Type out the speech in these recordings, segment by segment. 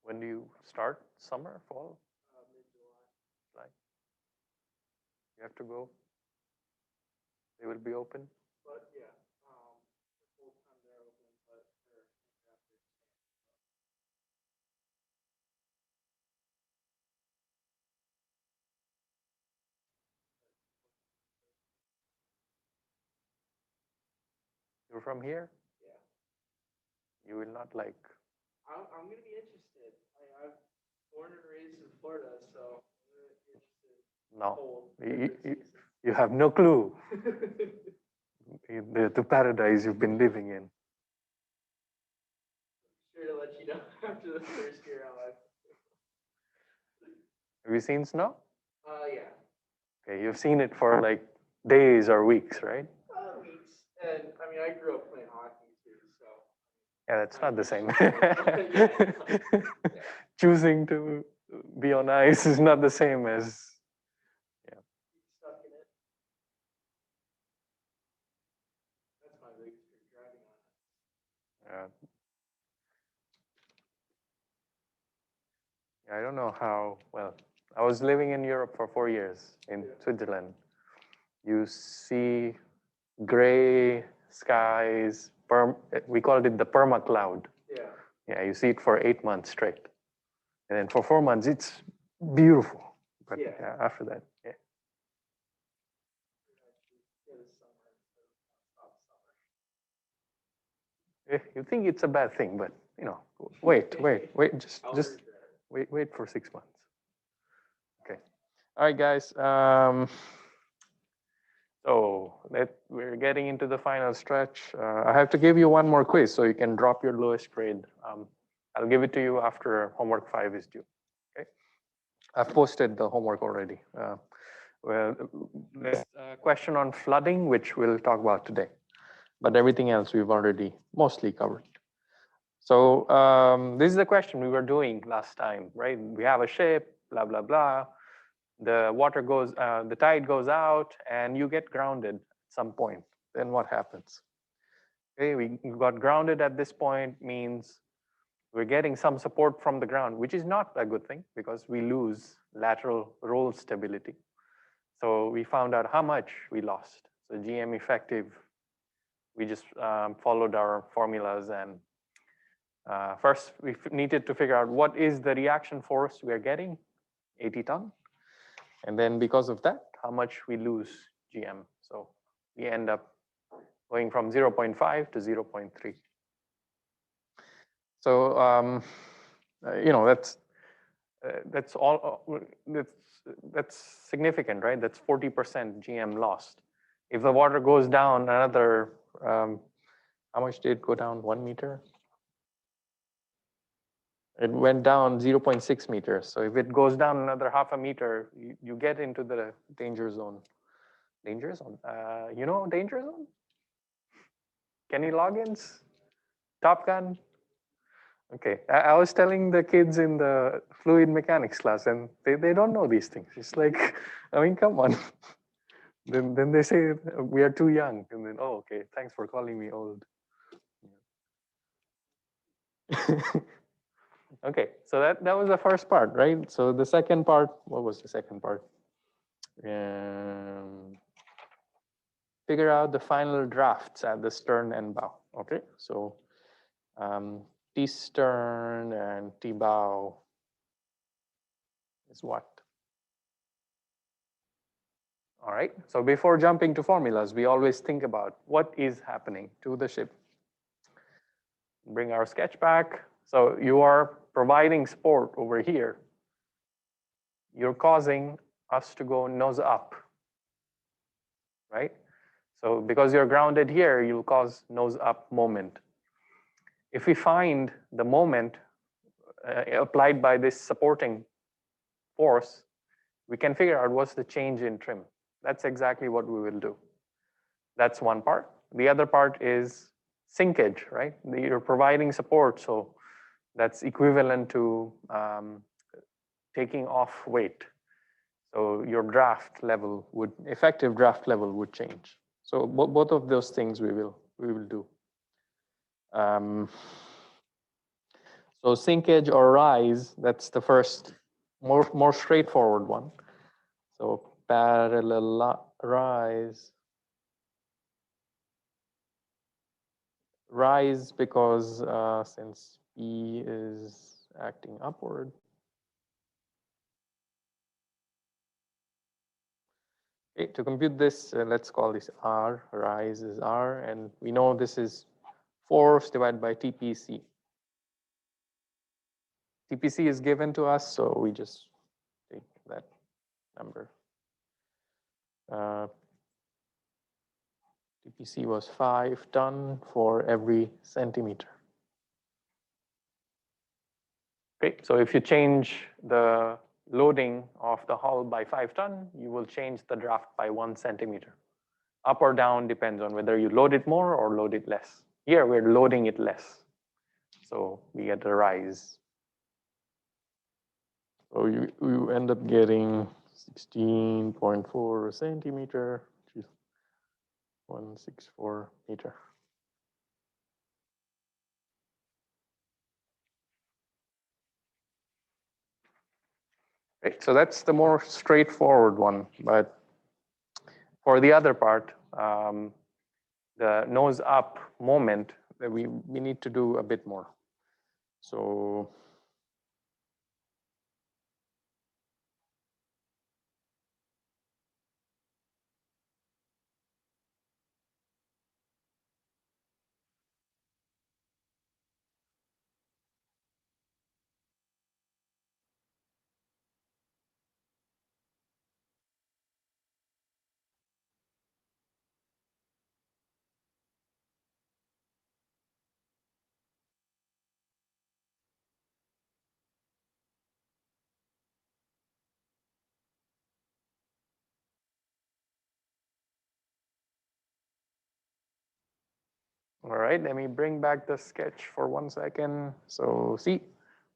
When do you start? Summer, fall? Mid-July. July. You have to go. They will be open. But yeah, the full time they're open, but they're after. You're from here? Yeah. You will not like. I'm gonna be interested. I'm born and raised in Florida, so I'm gonna be interested. No. Cold. You have no clue the paradise you've been living in. Sure to let you know after the first year of life. Have you seen snow? Yeah. Okay, you've seen it for like days or weeks, right? Weeks. And I mean, I grew up playing hockey too, so. Yeah, that's not the same. Yeah. Choosing to be on ice is not the same as. Yeah. Stuck in it. That's my biggest fear, driving on it. I don't know how, well, I was living in Europe for 4 years in Switzerland. You see gray skies, we called it the perma cloud. Yeah. Yeah, you see it for 8 months straight. And then for 4 months, it's beautiful. But Yeah. after that, yeah. You think it's a bad thing, but you know, wait, just wait for 6 months. Okay. All right, guys. So we're getting into the final stretch. I have to give you one more quiz so you can drop your lowest grade. I'll give it to you after homework 5 is due. Okay. I've posted the homework already. Well, there's a question on flooding, which we'll talk about today. But everything else we've already mostly covered. So this is the question we were doing last time, right? We have a ship, blah, blah, blah. The water goes, the tide goes out, and you get grounded at some point. Then what happens? Okay, we got grounded at this point means we're getting some support from the ground, which is not a good thing because we lose lateral roll stability. So we found out how much we lost. So GM effective, we just followed our formulas, and first we needed to figure out what is the reaction force we are getting, 80 ton. And then because of that, how much we lose GM. So we end up going from 0.5 to 0.3. So you know, that's all. That's significant, right? That's 40% GM lost. If the water goes down another, how much did it go down? 1 meter? It went down 0.6 meters. So if it goes down another half a meter, you get into the danger zone. Danger zone? You know danger zone? Kenny Loggins? Top Gun? Okay, I was telling the kids in the fluid mechanics class, and they don't know these things. It's like, I mean, come on. Then they say we are too young, and then, oh, okay, thanks for calling me old. Okay, so that was the first part, right? So the second part, what was the second part? Figure out the final drafts at the stern and bow. Okay, so T stern and T bow is what? All right, so before jumping to formulas, we always think about what is happening to the ship. Bring our sketch back. So you are providing support over here. You're causing us to go nose up, right? So because you're grounded here, you'll cause nose up moment. If we find the moment applied by this supporting force, we can figure out what's the change in trim. That's exactly what we will do. That's one part. The other part is sinkage, right? You're providing support, so that's equivalent to taking off weight. So your draft level would, effective draft level would change. So both of those things we will do. So So sinkage or rise, that's the first, more straightforward one. So parallel rise because since P is acting upward. Okay, to compute this, let's call this R, rise is R, and we know this is force divided by TPC. TPC is given to us, so we just take that number. TPC was 5 ton for every centimeter. Okay, so if you change the loading of the hull by 5 ton, you will change the draft by 1 centimeter. Up or down depends on whether you load it more or load it less. Here we're loading it less, so we get a rise. So you end up getting 16.4 centimeter, which is 164 meter. Okay, so that's the more straightforward one, but for the other part, the nose up moment, we need to do a bit more. So all right, let me bring back the sketch for 1 second. So see,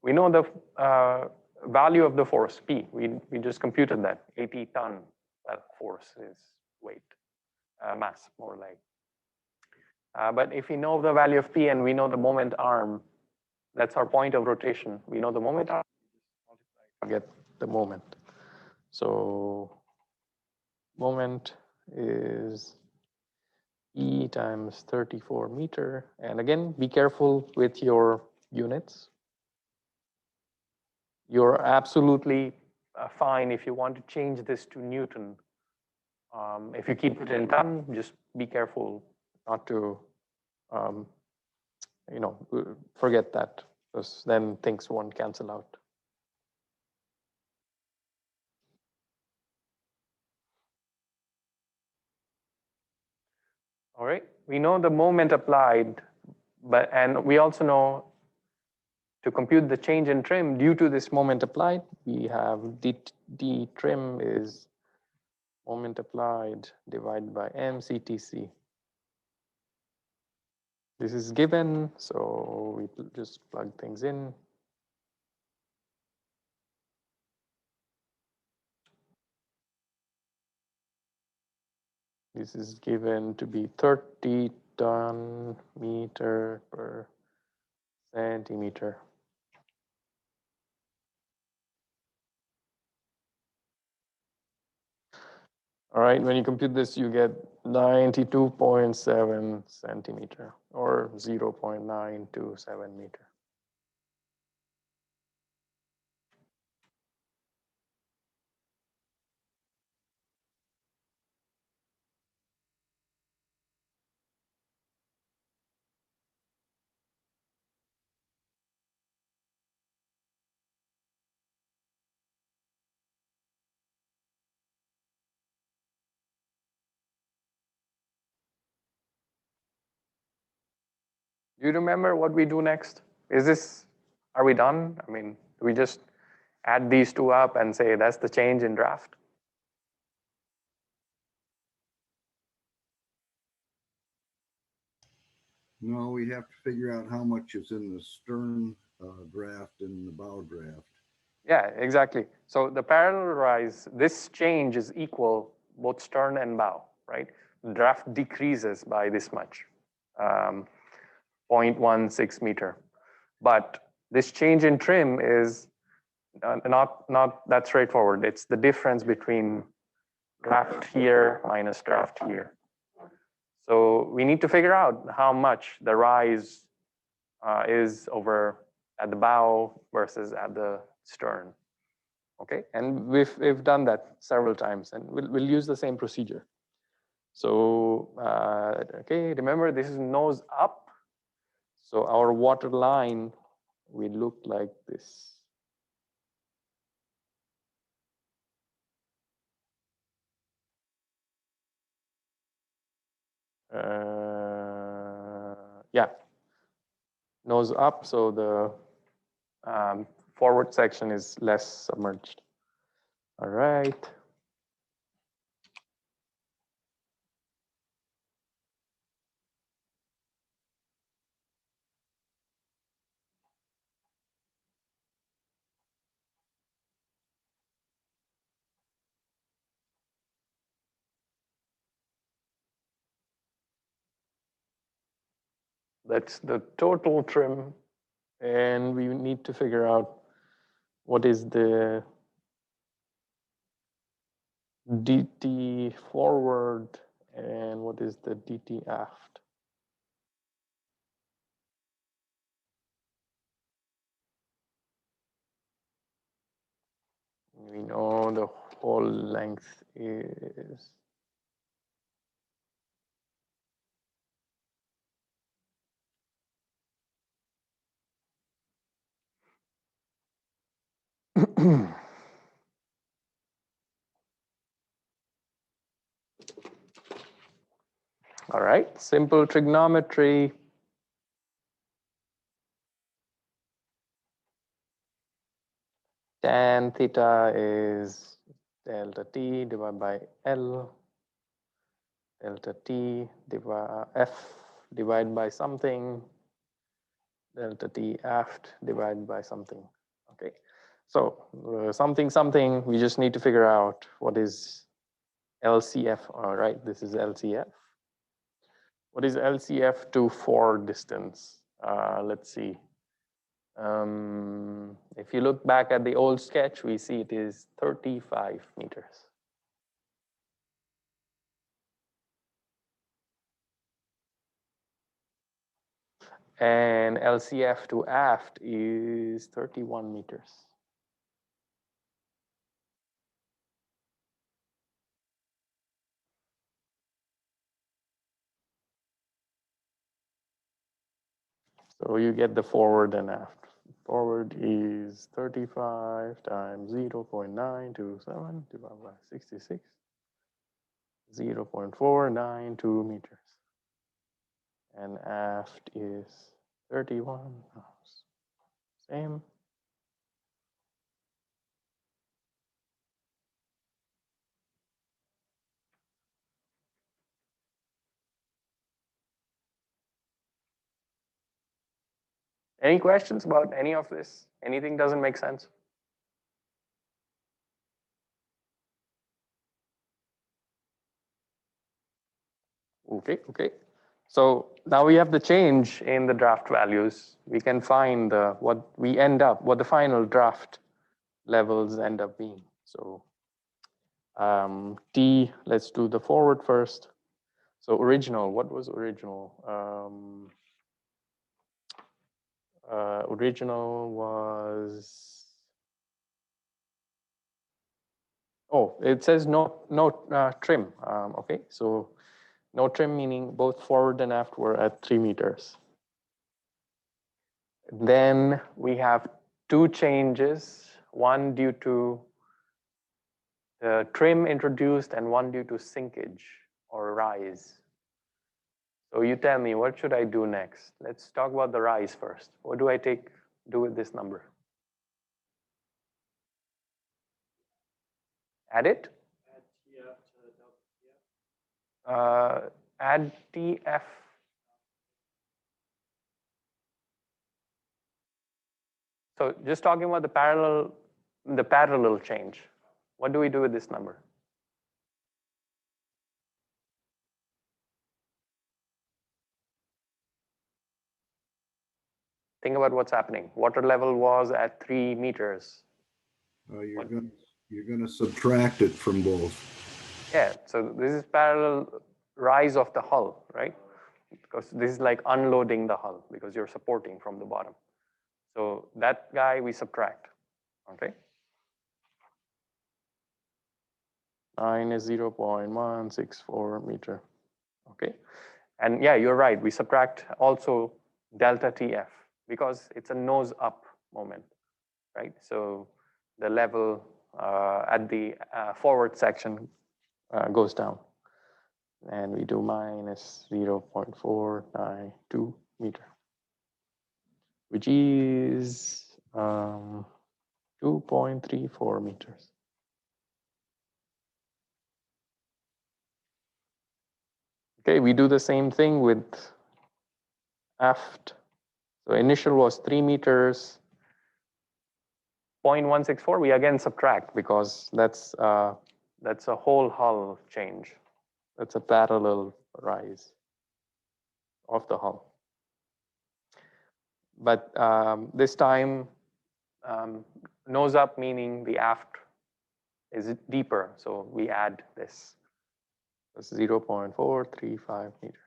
we know the value of the force, P. We just computed that, 80 ton, that force is weight, mass, more like. But if we know the value of P and we know the moment arm, that's our point of rotation. We know the moment arm, get the moment. So moment is E times 34 meter. And again, be careful with your units. You're absolutely fine if you want to change this to Newton. If you keep it in ton, just be careful not to, forget that, because then things won't cancel out. All right, we know the moment applied, and we also know to compute the change in trim due to this moment applied, we have d trim is moment applied divided by mCTC. This is given, so we just plug things in. This is given to be 30 ton meter per centimeter. All right, when you compute this, you get 92.7 centimeter or 0.927 meter. Do you remember what we do next? Are we done? I mean, do we just add these two up and say that's the change in draft? No, we have to figure out how much is in the stern draft and the bow draft. Yeah, exactly. So the parallel rise, this change is equal both stern and bow, right? The draft decreases by this much, 0.16 meter. But This change in trim is not that straightforward. It's the difference between draft here minus draft here. So we need to figure out how much the rise is over at the bow versus at the stern. Okay, and we've done that several times, and we'll use the same procedure. So okay, remember this is nose up. So our water line will look like this. Yeah, nose up, so the forward section is less submerged. All right. That's the total trim, and we need to figure out what is the DT forward and what is the DT aft. We know the whole length is all right, simple trigonometry. Tan theta is delta T divided by L, delta T divided F divided by something, delta T aft divided by something. Okay, so something, we just need to figure out what is LCF. All right, this is LCF. What is LCF to forward distance? Let's see. If you look back at the old sketch, we see it is 35 meters. And LCF to aft is 31 meters. So you get the forward and aft. Forward is 35 times 0.927 divided by 66, 0.492 meters. And aft is 31, same. Any questions about any of this? Anything doesn't make sense? Okay. So now we have the change in the draft values. We can find what the final draft levels end up being. So T, let's do the forward first. So original, what was original? Original was, it says no trim. Okay, so no trim meaning both forward and aft were at 3 meters. Then we have two changes, one due to the trim introduced and one due to sinkage or rise. So you tell me, what should I do next? Let's talk about the rise first. What do I do with this number? Add it? Add TF to delta TF. Add TF. So just talking about the parallel change. What do we do with this number? think about what's happening. Water level was at 3 meters. You're gonna subtract it from both. Yeah, so this is parallel rise of the hull, right? Because this is like unloading the hull because you're supporting from the bottom. So that guy we subtract, okay? 9 is 0.164 meter, okay? And yeah, you're right, we subtract also delta TF because it's a nose up moment, right? So the level at the forward section goes down. And we do minus 0.492 meter, which is 2.34 meters. Okay, we do the same thing with aft. So initial was 3 meters, 0.164. We again subtract because that's a whole hull change. That's a parallel rise of the hull. But this time, nose up meaning the aft is deeper, so we add this. That's 0.435 meters.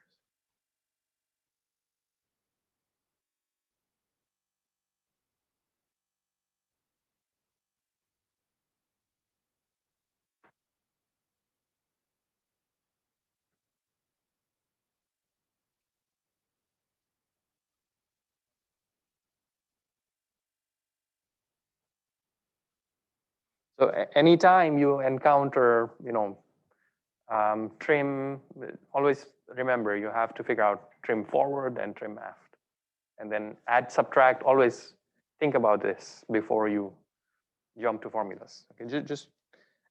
So anytime you encounter, trim, always remember you have to figure out trim forward and trim aft. And then add, subtract, always think about this before you jump to formulas. Okay, just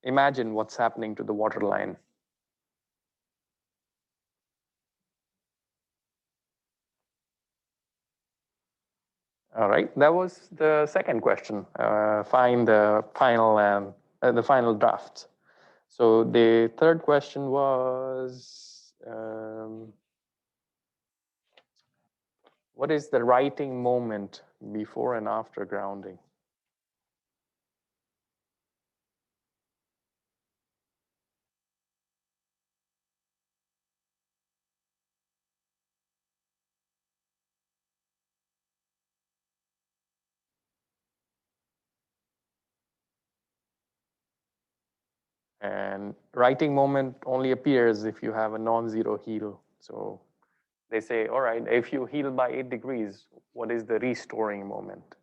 imagine what's happening to the water line. All right, that was the second question. Find the final draft. So the third question was, what is the writing moment before and after grounding? And writing moment only appears if you have a non-zero heel. So they say, all right, if you heal by 8 degrees, what is the restoring moment?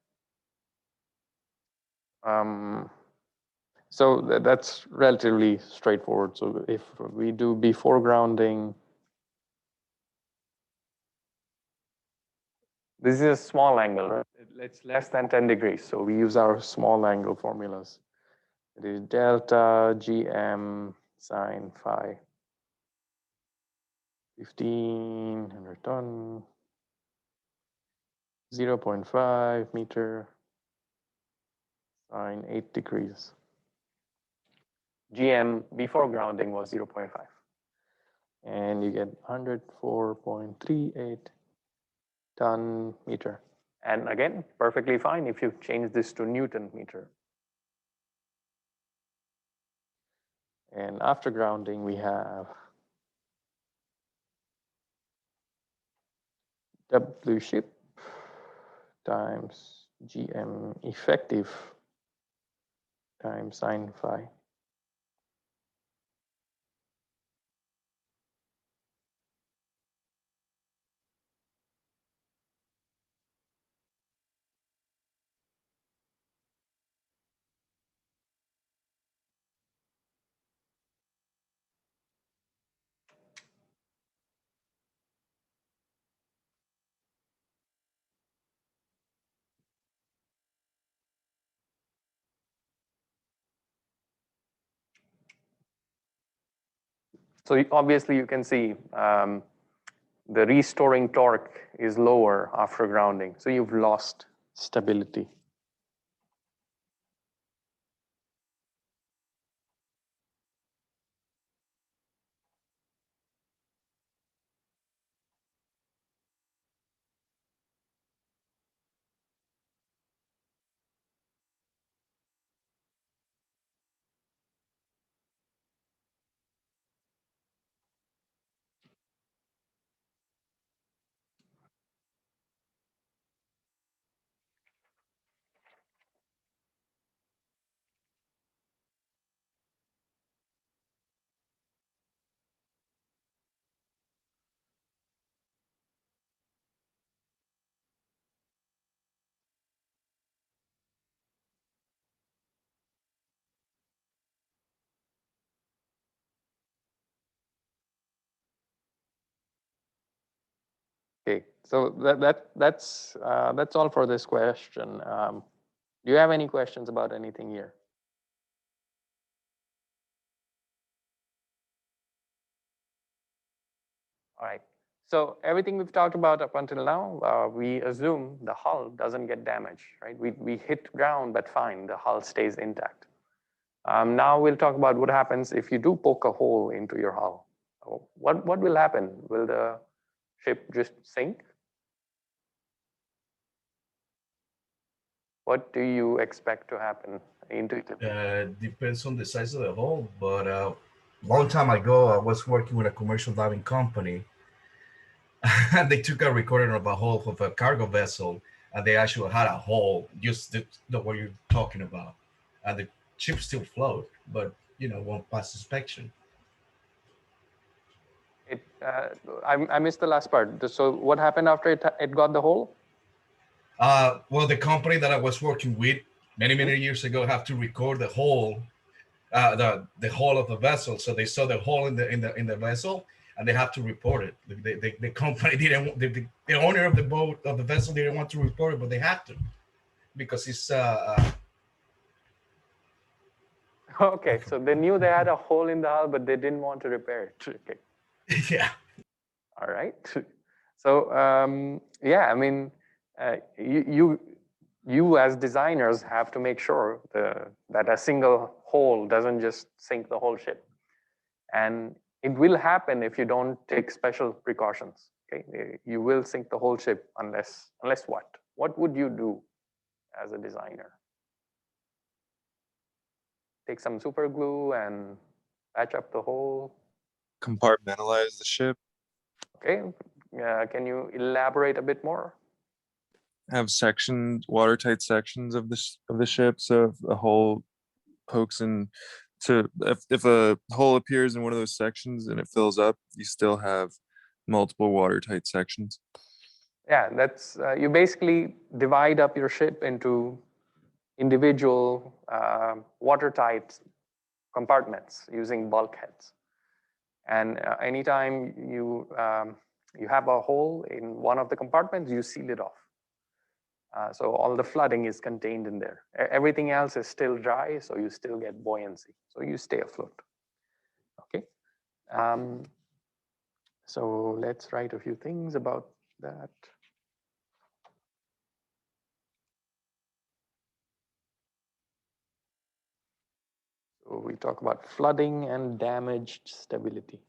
So that's relatively straightforward. So if we do before grounding, this is a small angle, right? It's less than 10 degrees. So we use our small angle formulas. It is delta GM sine phi. 1500 ton, 0.5 meter, sine 8 degrees. GM before grounding was 0.5. And you get 104.38 ton meter. And again, perfectly fine if you change this to Newton meter. And after grounding, we have W ship times GM effective times sine phi. So obviously you can see the restoring torque is lower after grounding. So you've lost stability. Okay, so that's all for this question. Do you have any questions about anything here? All right. So everything we've talked about up until now, we assume the hull doesn't get damaged, right? We hit ground, but fine, the hull stays intact. Now we'll talk about what happens if you do poke a hole into your hull. What will happen? Will the ship just sink? What do you expect to happen intuitively? Depends on the size of the hole, but long time ago, I was working with a commercial diving company. And they took a recording of a hull of a cargo vessel, and they actually had a hole, just the what you're talking about, and the ship still float, but won't pass inspection. I missed the last part. So what happened after it got the hole? Well, the company that I was working with many years ago have to record the hole, the hole of the vessel. So they saw the hole in the vessel, and they have to report it. The company didn't. The owner of the boat of the vessel didn't want to report it, but they had to because it's. Okay, so they knew they had a hole in the hull, but they didn't want to repair it. Okay. Yeah. All right. So yeah, I mean, you as designers have to make sure that a single hole doesn't just sink the whole ship, and it will happen if you don't take special precautions. Okay, you will sink the whole ship unless what? What would you do as a designer? Take some super glue and patch up the hole. Compartmentalize the ship. Okay, can you elaborate a bit more? Have sections, watertight sections of the ship. So if a hole pokes in, if a hole appears in one of those sections and it fills up, you still have multiple watertight sections. Yeah, that's you basically divide up your ship into individual watertight compartments using bulkheads. And anytime you have a hole in one of the compartments, you seal it off. So all the flooding is contained in there. Everything else is still dry, so you still get buoyancy. So you stay afloat. Okay. So let's write a few things about that. So we talk about flooding and damaged stability.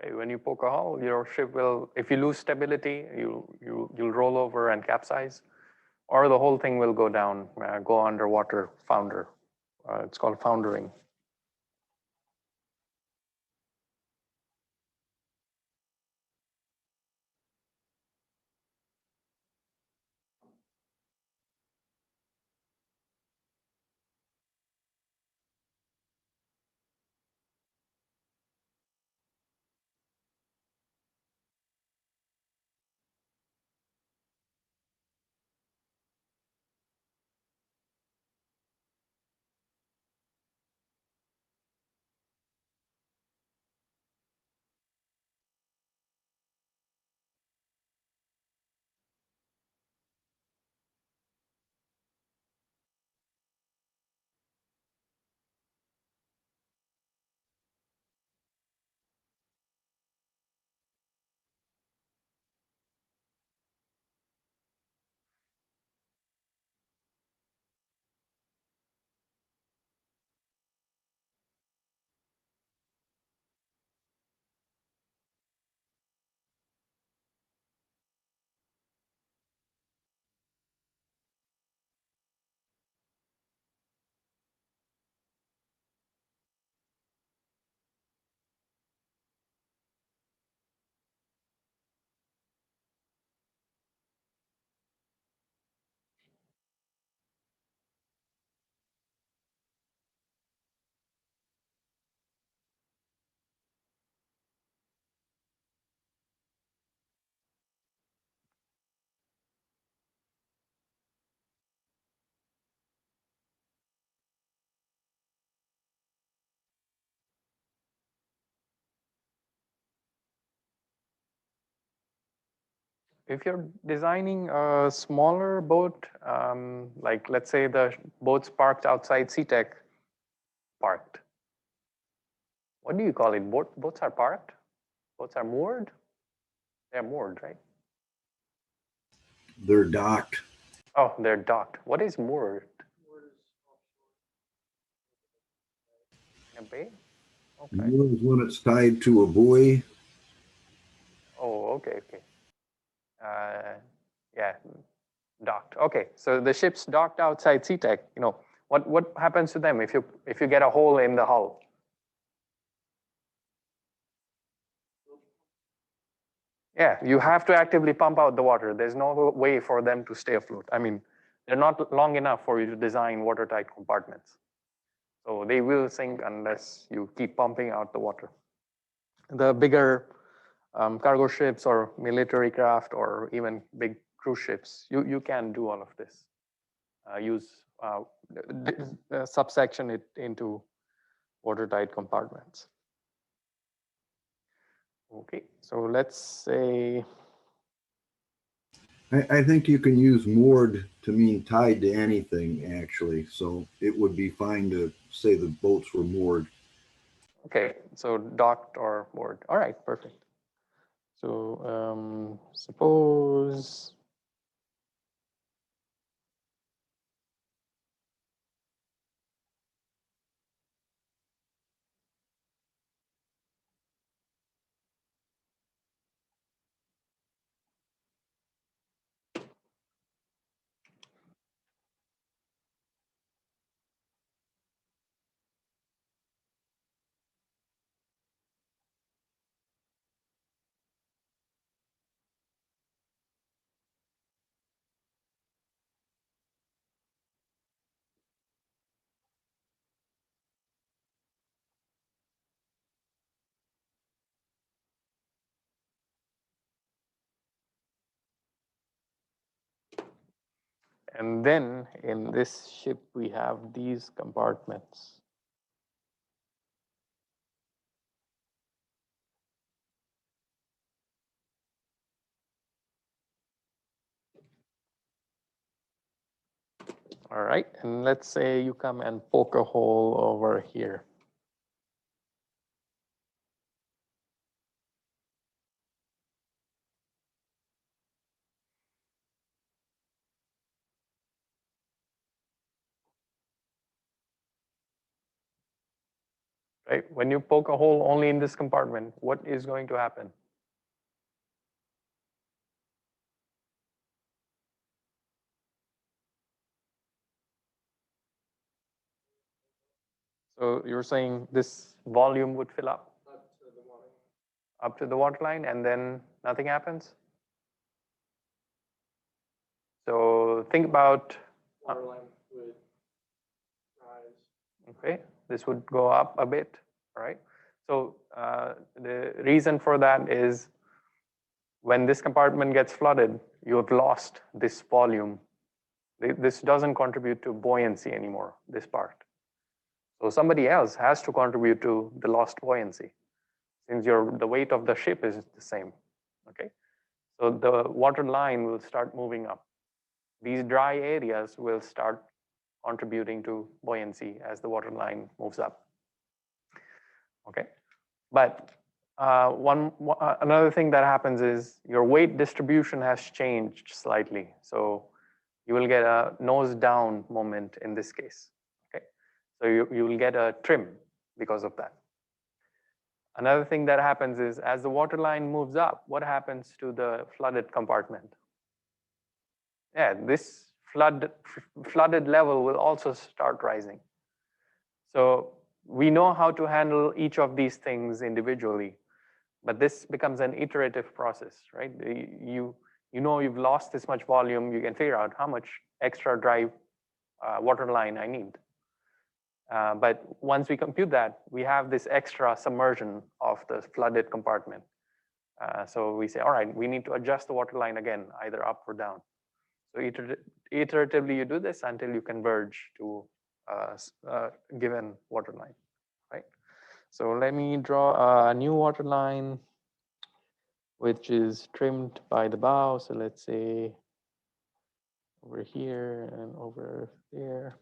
Okay, when you poke a hole, your ship will, if you lose stability, you'll roll over and capsize, or the whole thing will go down, go underwater, founder. It's called foundering. If you're designing a smaller boat, like let's say the boat's parked outside SeaTech, parked. What do you call it? Boats are parked? Boats are moored? They're moored, right? They're docked. Oh, they're docked. What is moored? In a bay? Okay. Moored is when it's tied to a buoy. Oh, okay, okay. Yeah, docked. Okay, so the ship's docked outside SeaTech. You know, what happens to them if you get a hole in the hull? Yeah, you have to actively pump out the water. There's no way for them to stay afloat. I mean, they're not long enough for you to design watertight compartments. So they will sink unless you keep pumping out the water. The bigger cargo ships or military craft or even big cruise ships, you can do all of this. Use subsection it into watertight compartments. Okay, so let's say, I think you can use moored to mean tied to anything, actually. So it would be fine to say the boats were moored. okay, so docked or moored. All right, perfect. So suppose and then in this ship, we have these compartments. All right, and let's say you come and poke a hole over here. right? When you poke a hole only in this compartment, what is going to happen? So you're saying this volume would fill up Up to the water. and then nothing happens? So think about, Water line would rise. okay, this would go up a bit, right? So the reason for that is when this compartment gets flooded, you have lost this volume. This doesn't contribute to buoyancy anymore, this part. So somebody else has to contribute to the lost buoyancy since the weight of the ship is the same, okay? So the water line will start moving up. These dry areas will start contributing to buoyancy as the water line moves up, okay? But another thing that happens is your weight distribution has changed slightly. So you will get a nose down moment in this case, okay? So you will get a trim because of that. Another thing that happens is as the water line moves up, what happens to the flooded compartment? Yeah, this flooded level will also start rising. So we know how to handle each of these things individually, but this becomes an iterative process, right? You know you've lost this much volume, you can figure out how much extra dry water line I need. But once we compute that, we have this extra submersion of the flooded compartment. So we say, all right, we need to adjust the water line again, either up or down. So iteratively you do this until you converge to a given water line, right? So let me draw a new water line which is trimmed by the bow. So let's say over here and over there.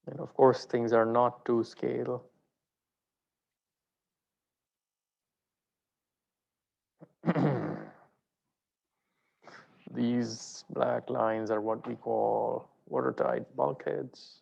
And of course, things are not to scale. These black lines are what we call watertight bulkheads.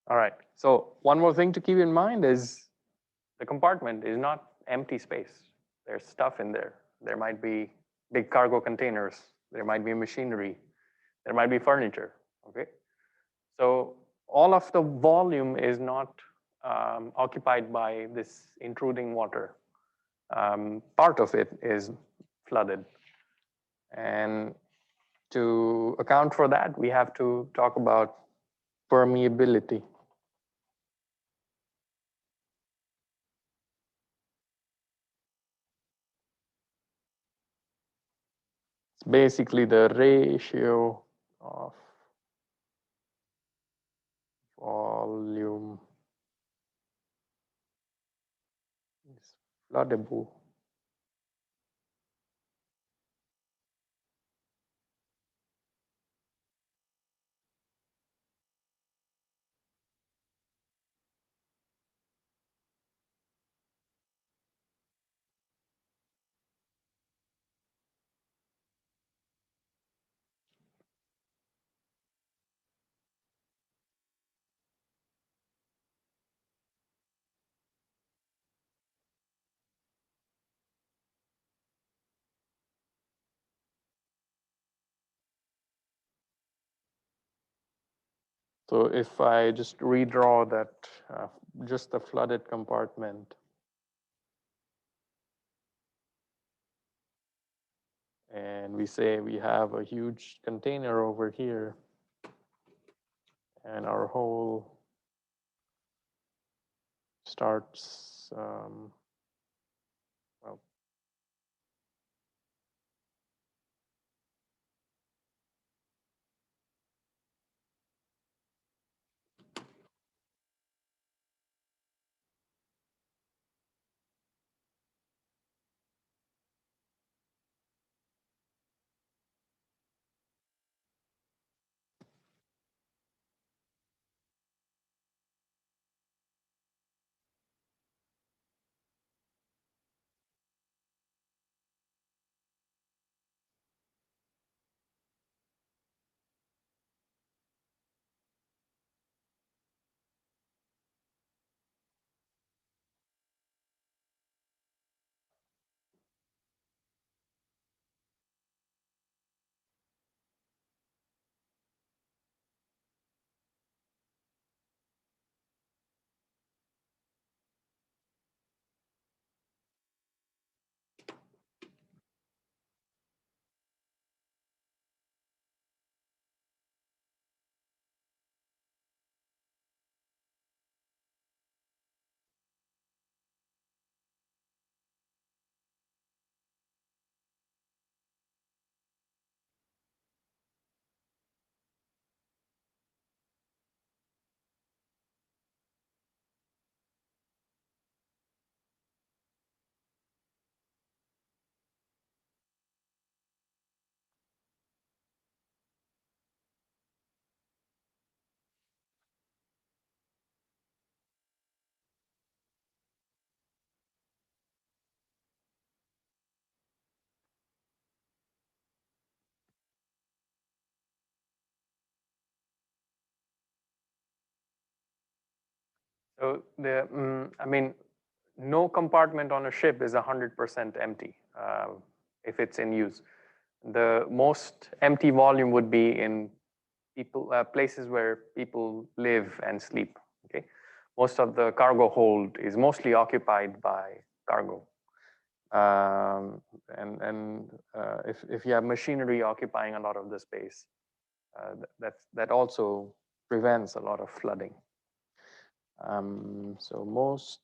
All right. So one more thing to keep in mind is the compartment is not empty space. There's stuff in there. There might be big cargo containers. There might be machinery. There might be furniture. Okay. So all of the volume is not occupied by this intruding water. Part of it is flooded. And to account for that, we have to talk about permeability. It's basically the ratio of volume is floodable. So if I just redraw that, just the flooded compartment, and we say we have a huge container over here, and our hole starts, well, so I mean, no compartment on a ship is 100% empty if it's in use. The most empty volume would be in places where people live and sleep. Okay, most of the cargo hold is mostly occupied by cargo. And if you have machinery occupying a lot of the space, that also prevents a lot of flooding. So most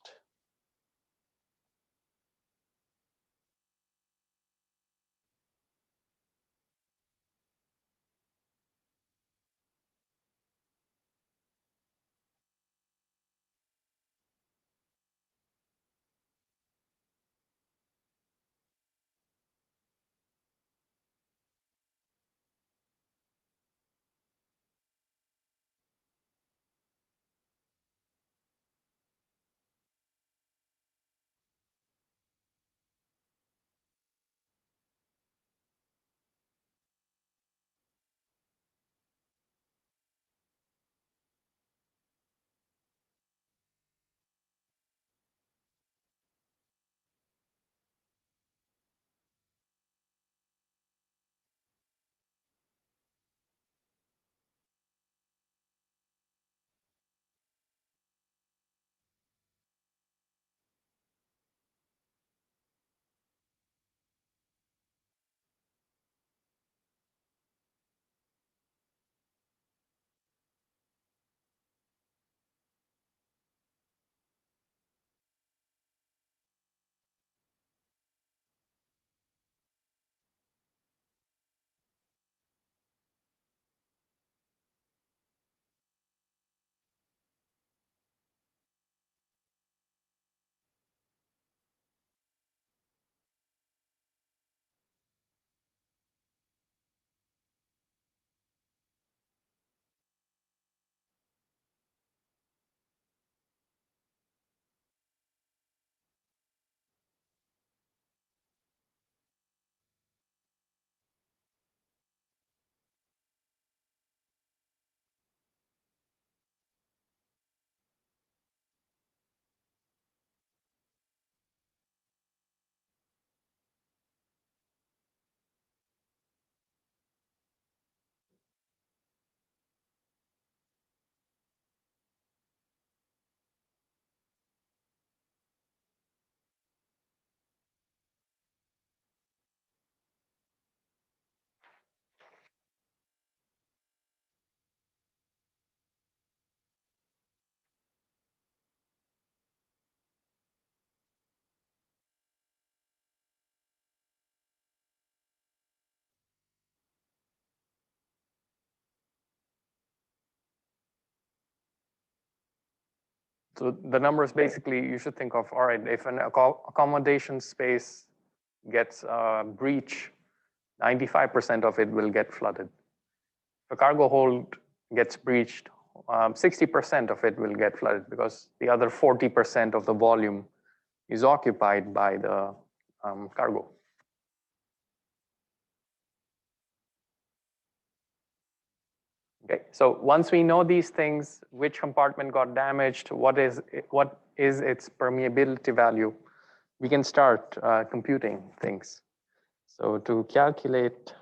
So the numbers basically you should think of, all right, if an accommodation space gets a breach, 95% of it will get flooded. If a cargo hold gets breached, 60% of it will get flooded because the other 40% of the volume is occupied by the cargo. Okay, so once we know these things, which compartment got damaged, what is its permeability value, we can start computing things. So to calculate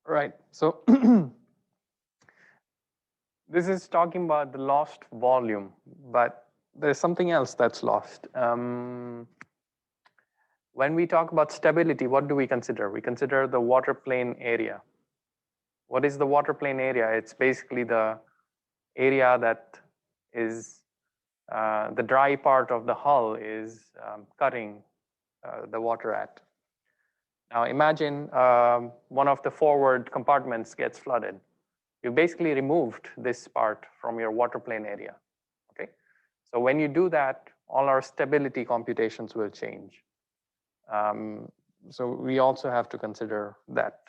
right, so this is talking about the lost volume, but there's something else that's lost. When we talk about stability, what do we consider? We consider the water plane area. What is the water plane area? It's basically the area that is the dry part of the hull is cutting the water at. Now imagine one of the forward compartments gets flooded. You basically removed this part from your water plane area, okay? So when you do that, all our stability computations will change. So we also have to consider that.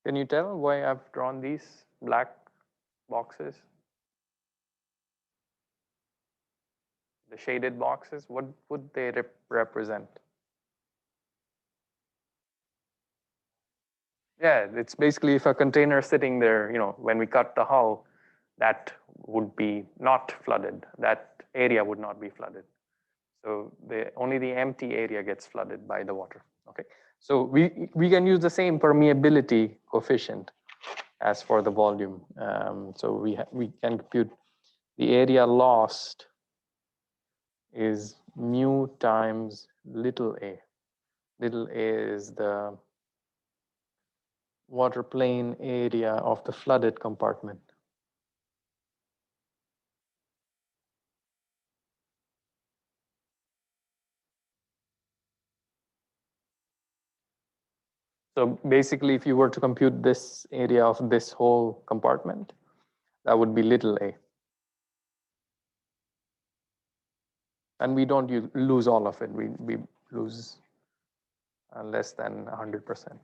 Can you tell why I've drawn these black boxes? The shaded boxes, what would they represent? Yeah, it's basically if a container is sitting there, when we cut the hull, that would be not flooded. That area would not be flooded. So only the empty area gets flooded by the water. Okay, so we can use the same permeability coefficient as for the volume. So we can compute the area lost is mu times little a. Little a is the water plane area of the flooded compartment. So basically, if you were to compute this area of this whole compartment, that would be little a. And we don't lose all of it. We lose less than 100%.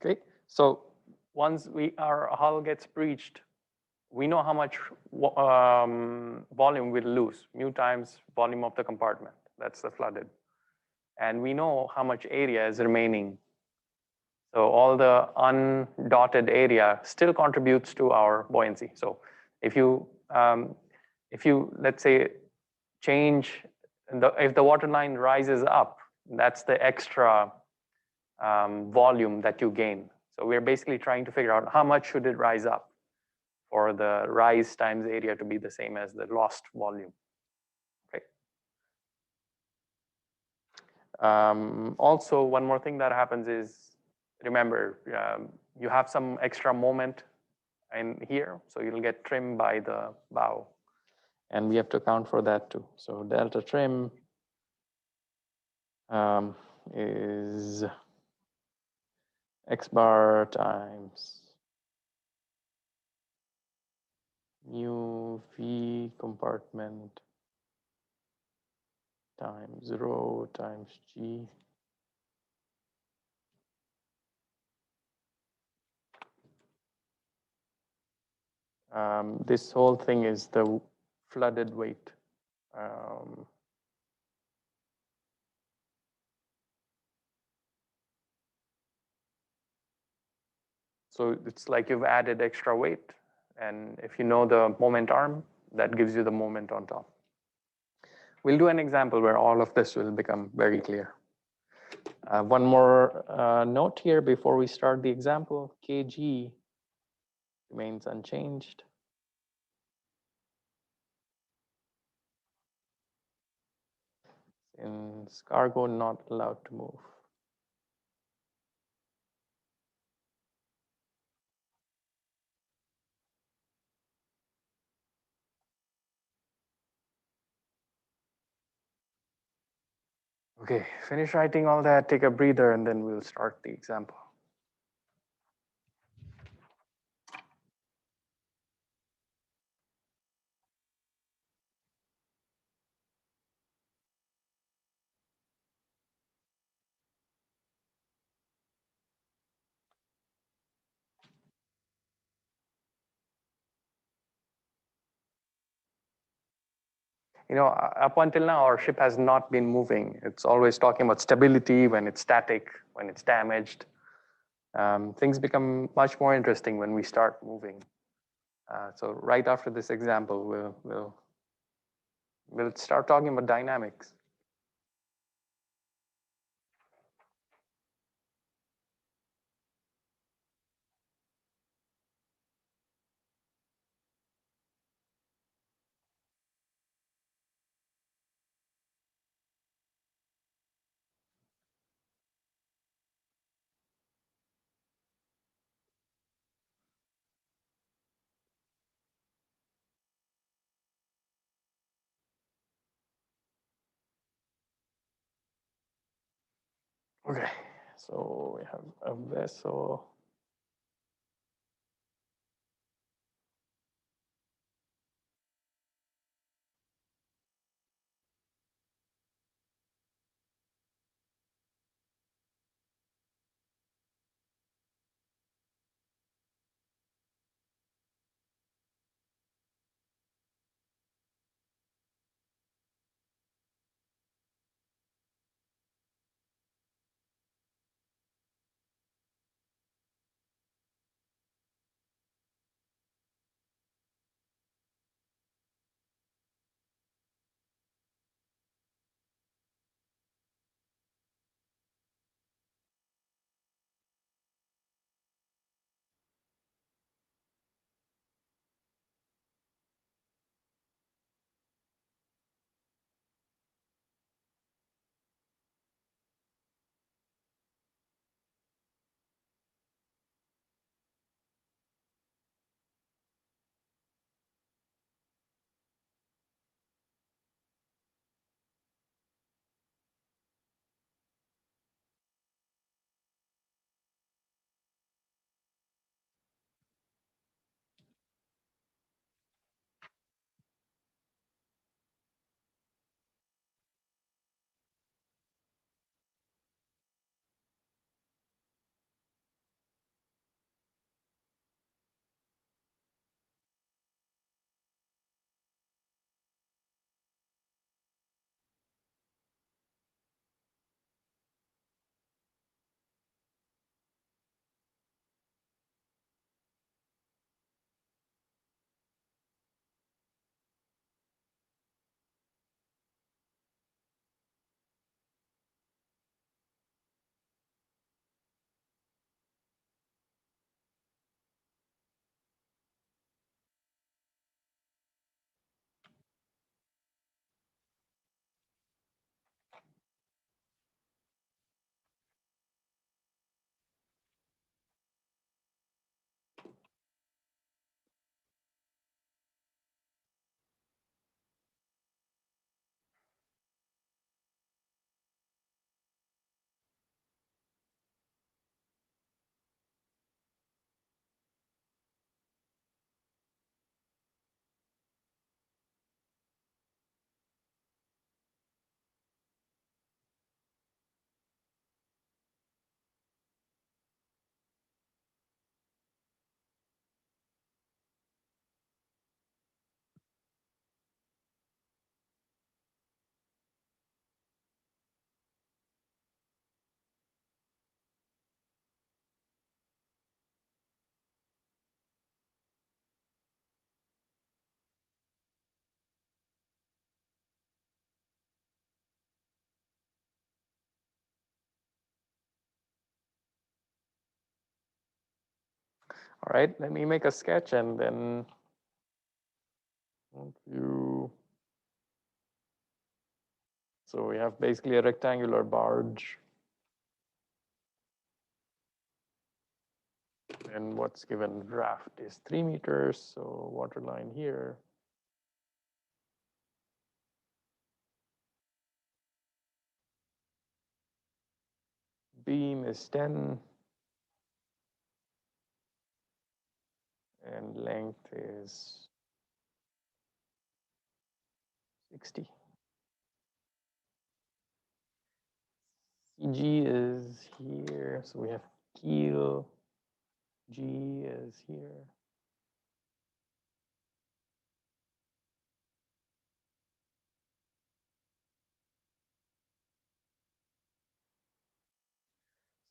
Okay, so once our hull gets breached, we know how much volume we'll lose, mu times volume of the compartment. That's the flooded. And we know how much area is remaining. So all the undotted area still contributes to our buoyancy. So if you let's say change, if the water line rises up, that's the extra volume that you gain. So we're basically trying to figure out how much should it rise up for the rise times area to be the same as the lost volume. Okay. Also, one more thing that happens is, remember, you have some extra moment in here, so you'll get trim by the bow, and we have to account for that too. So delta trim is x bar times mu v compartment times rho times g. This whole thing is the flooded weight. So it's like you've added extra weight, and if you know the moment arm, that gives you the moment on top. We'll do an example where all of this will become very clear. One more note here before we start the example: kg remains unchanged. Since cargo not allowed to move. Okay, finish writing all that, take a breather, and then we'll start the example. You know, up until now, our ship has not been moving. It's always talking about stability when it's static, when it's damaged. Things become much more interesting when we start moving. So right after this example, we'll start talking about dynamics. Okay, so we have a vessel. All right, let me make a sketch and then view. So we have basically a rectangular barge. And what's given draft is 3 meters, so water line here. Beam is 10. And length is 60. CG is here, so we have keel. G is here.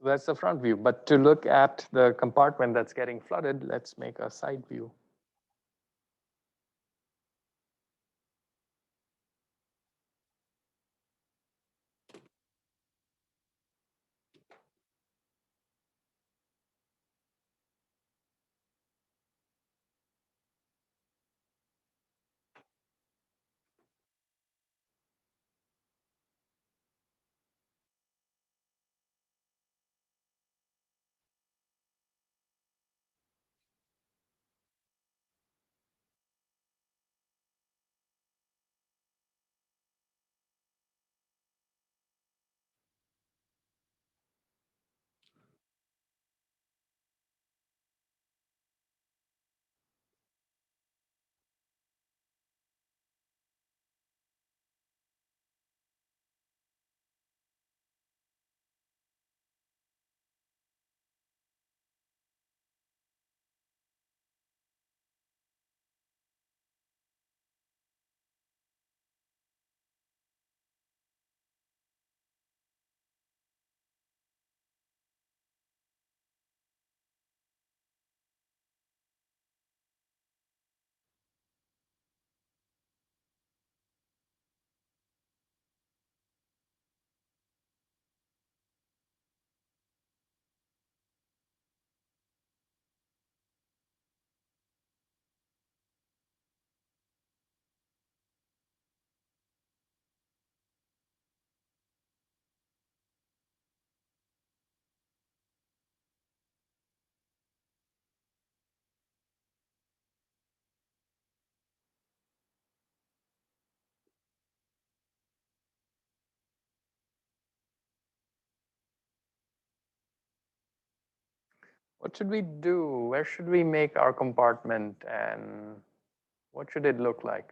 So that's the front view. But to look at the compartment that's getting flooded, let's make a side view. What should we do? Where should we make our compartment and what should it look like?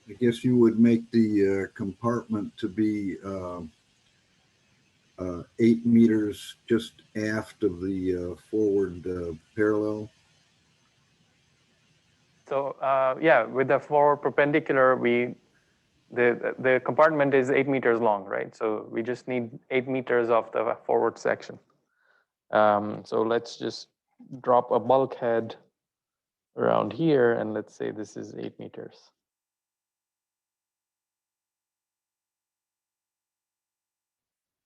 I guess you would make the compartment to be 8 meters just aft of the forward parallel. So yeah, with the forward perpendicular, the compartment is 8 meters long, right? So we just need 8 meters of the forward section. So let's just drop a bulkhead around here, and let's say this is 8 meters.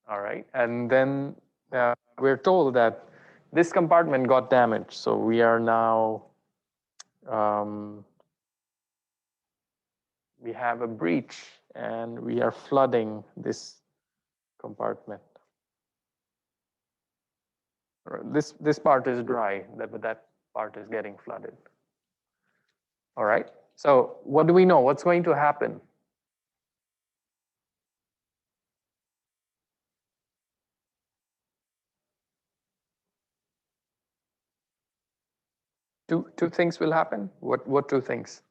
All right, and then we're told that this compartment got damaged, so we are now we have a breach, and we are flooding this compartment. This part is dry, but that part is getting flooded. All right, so what do we know? What's going to happen? Two things will happen. What two things?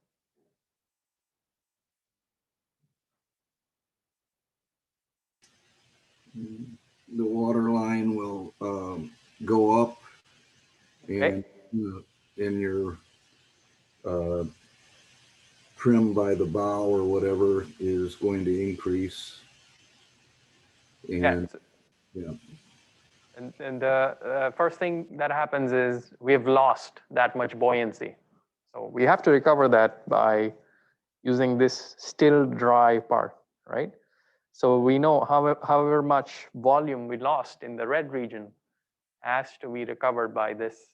The water line will go up, and your trim by the bow or whatever is going to increase. And yeah. And the first thing that happens is we have lost that much buoyancy. So we have to recover that by using this still dry part, right? So we know however much volume we lost in the red region has to be recovered by this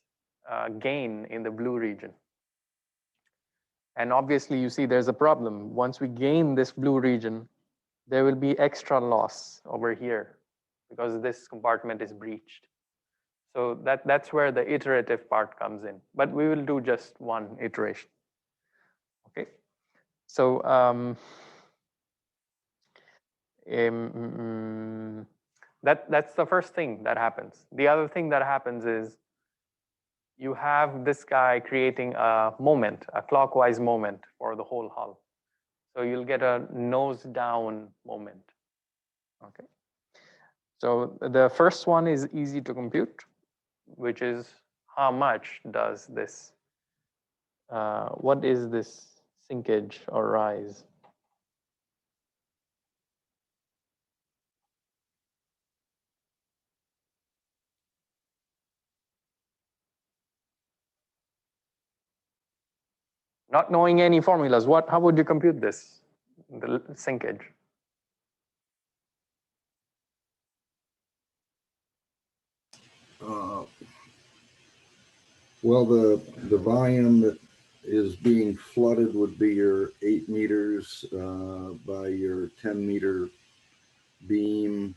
gain in the blue region. And obviously you see there's a problem. Once we gain this blue region, there will be extra loss over here because this compartment is breached. So that's where the iterative part comes in. But we will do just one iteration. Okay. So that's the first thing that happens. The other thing that happens is you have this guy creating a moment, a clockwise moment for the whole hull. So you'll get a nose down moment. Okay. So the first one is easy to compute, which is how much does this, what is this sinkage or rise? Not knowing any formulas, how would you compute this, the sinkage? Well, the volume that is being flooded would be your 8 meters by your 10-meter beam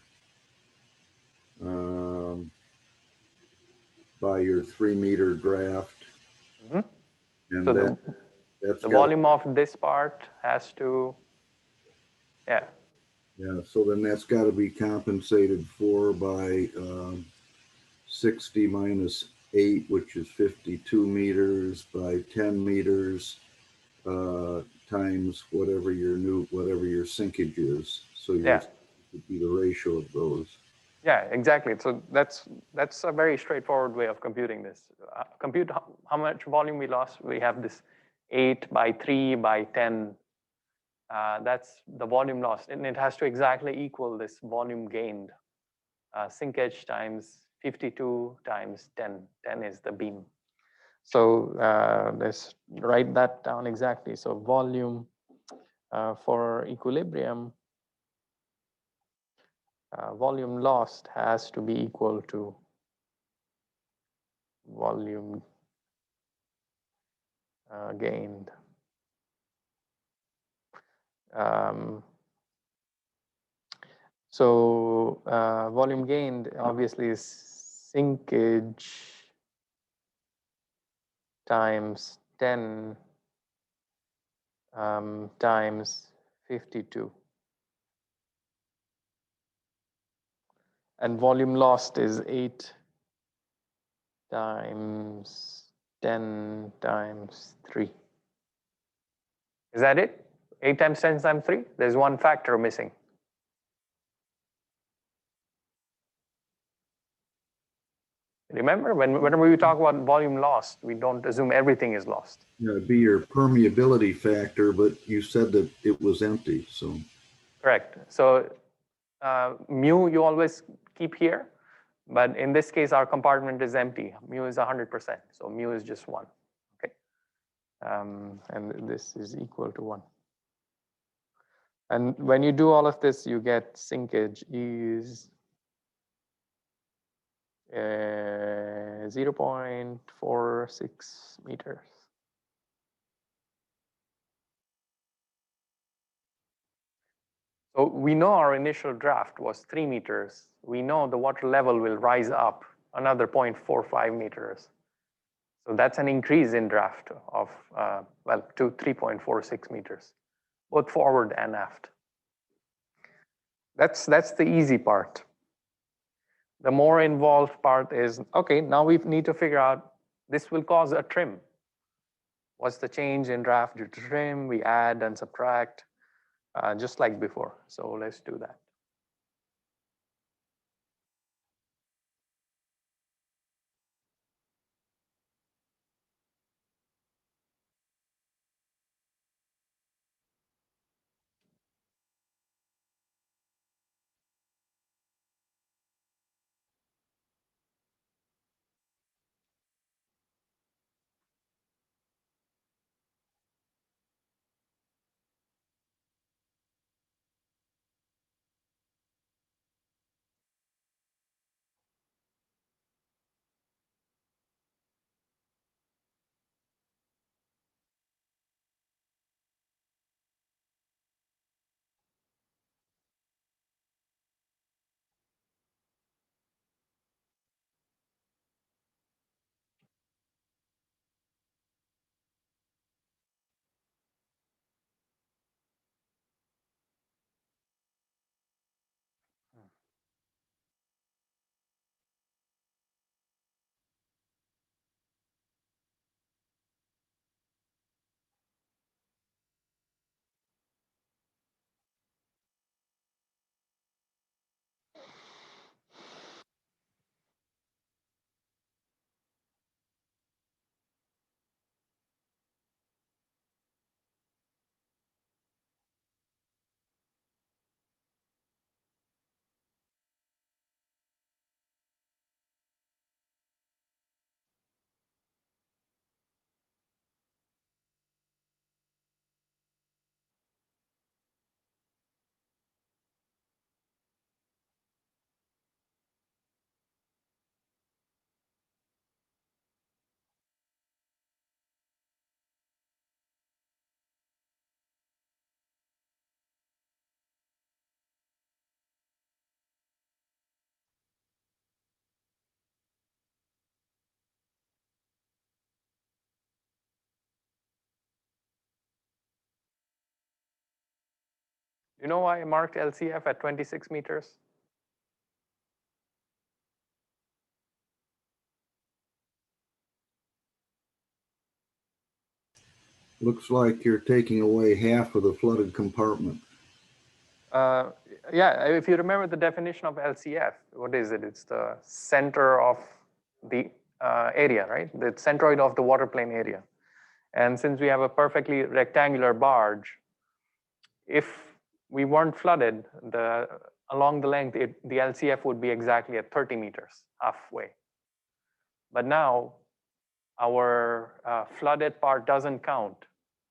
by your 3-meter draft. Mm-hmm. And So that's the volume of this part has to, yeah. Yeah, so then that's got to be compensated for by 60 minus 8, which is 52 meters by 10 meters times whatever your sinkage is. So your would be the ratio of those. Yeah, exactly. So that's a very straightforward way of computing this. Compute how much volume we lost. We have this 8 by 3 by 10. That's the volume lost, and it has to exactly equal this volume gained. Sinkage times 52 times 10. 10 is the beam. So let's write that down exactly. So volume for equilibrium, volume lost has to be equal to volume gained. So volume gained obviously is sinkage times 10 times 52. And volume lost is 8 times 10 times 3. Is that it? 8 times 10 times 3? There's one factor missing. Remember, whenever we talk about volume lost, we don't assume everything is lost. Yeah, it'd be your permeability factor, but you said that it was empty, so. Correct. So mu you always keep here, but in this case, our compartment is empty. Mu is 100%, so mu is just 1. Okay, and this is equal to 1. And when you do all of this, you get sinkage is 0.46 meters. So we know our initial draft was 3 meters. We know the water level will rise up another 0.45 meters. So that's an increase in draft of, to 3.46 meters, both forward and aft. That's the easy part. The more involved part is, okay, now we need to figure out, this will cause a trim. What's the change in draft due to trim? We add and subtract, just like before. So let's do that. You know why I marked LCF at 26 meters? Looks like you're taking away half of the flooded compartment. Yeah, if you remember the definition of LCF, what is it? It's the center of the area, right? The centroid of the water plane area. And since we have a perfectly rectangular barge, if we weren't flooded, along the length, the LCF would be exactly at 30 meters, halfway. But now, our flooded part doesn't count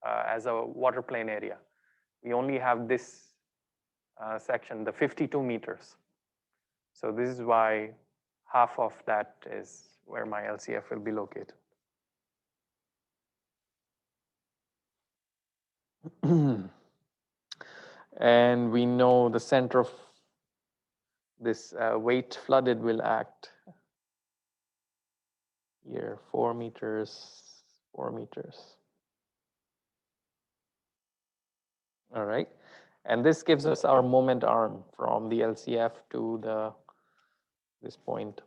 as a water plane area. We only have this section, the 52 meters. So this is why half of that is where my LCF will be located. And we know the center of this weight flooded will act here, 4 meters, 4 meters. All right. And this gives us our moment arm from the LCF to this point.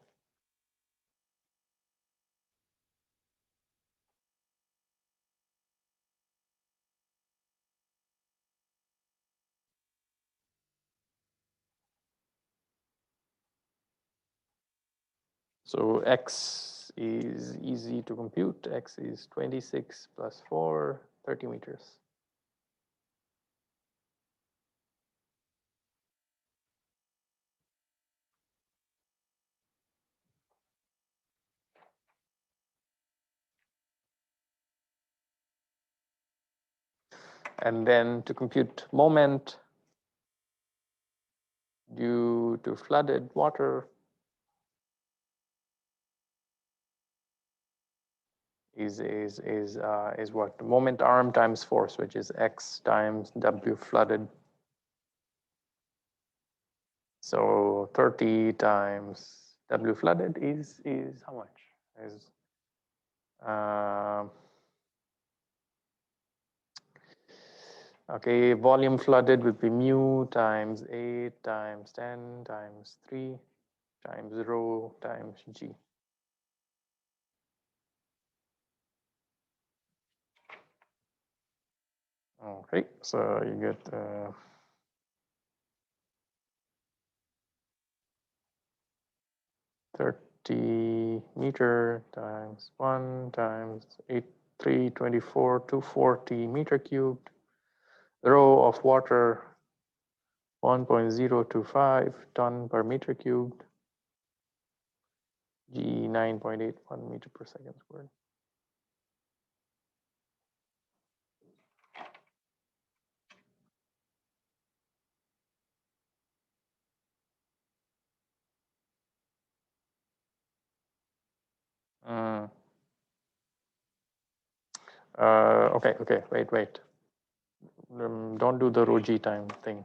So X is easy to compute. X is 26 plus 4, 30 meters. And then to compute moment due to flooded water is what? Moment arm times force, which is X times W flooded. So 30 times W flooded is how much? Is okay, volume flooded would be mu times 8 times 10 times 3 times rho times G. Okay, so you get 30 meter times 1 times 8, 324, 240 meter cubed. Rho of water 1.025 ton per meter cubed. G 9.81 meter per second squared. Okay, wait. Don't do the rho G time thing.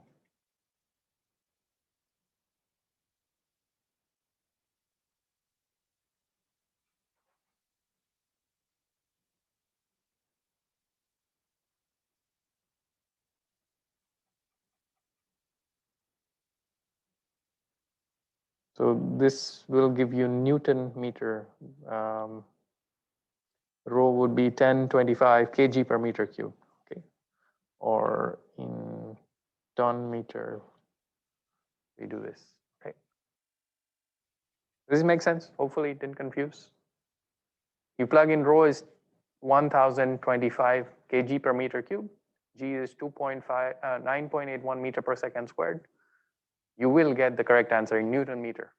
So this will give you Newton meter. Rho would be 1025 kg per meter cube, okay? Or in ton meter, we do this, okay? Does this make sense? Hopefully it didn't confuse. You plug in rho is 1025 kg per meter cube. G is 9.81 meter per second squared. You will get the correct answer in Newton meter.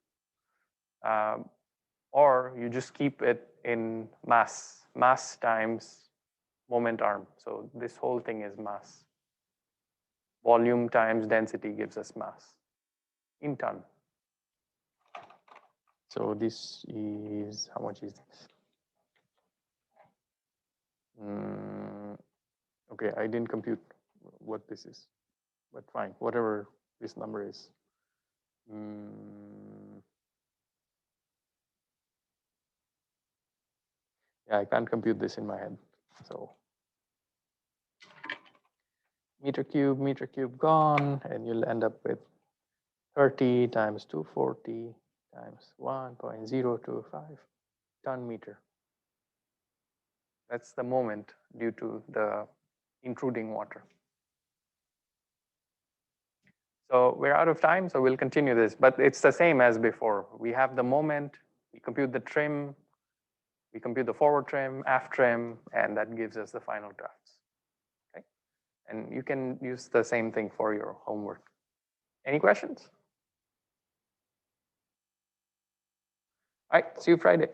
Or you just keep it in mass times moment arm. So this whole thing is mass. Volume times density gives us mass in ton. So this is, how much is this? Okay, I didn't compute what this is, but fine, whatever this number is. Yeah, I can't compute this in my head. So meter cube gone, and you'll end up with 30 times 240 times 1.025 ton meter. That's the moment due to the intruding water. So we're out of time, so we'll continue this, but it's the same as before. We have the moment, we compute the trim, we compute the forward trim, aft trim, and that gives us the final drafts. Okay, and you can use the same thing for your homework. Any questions? All right, see you Friday.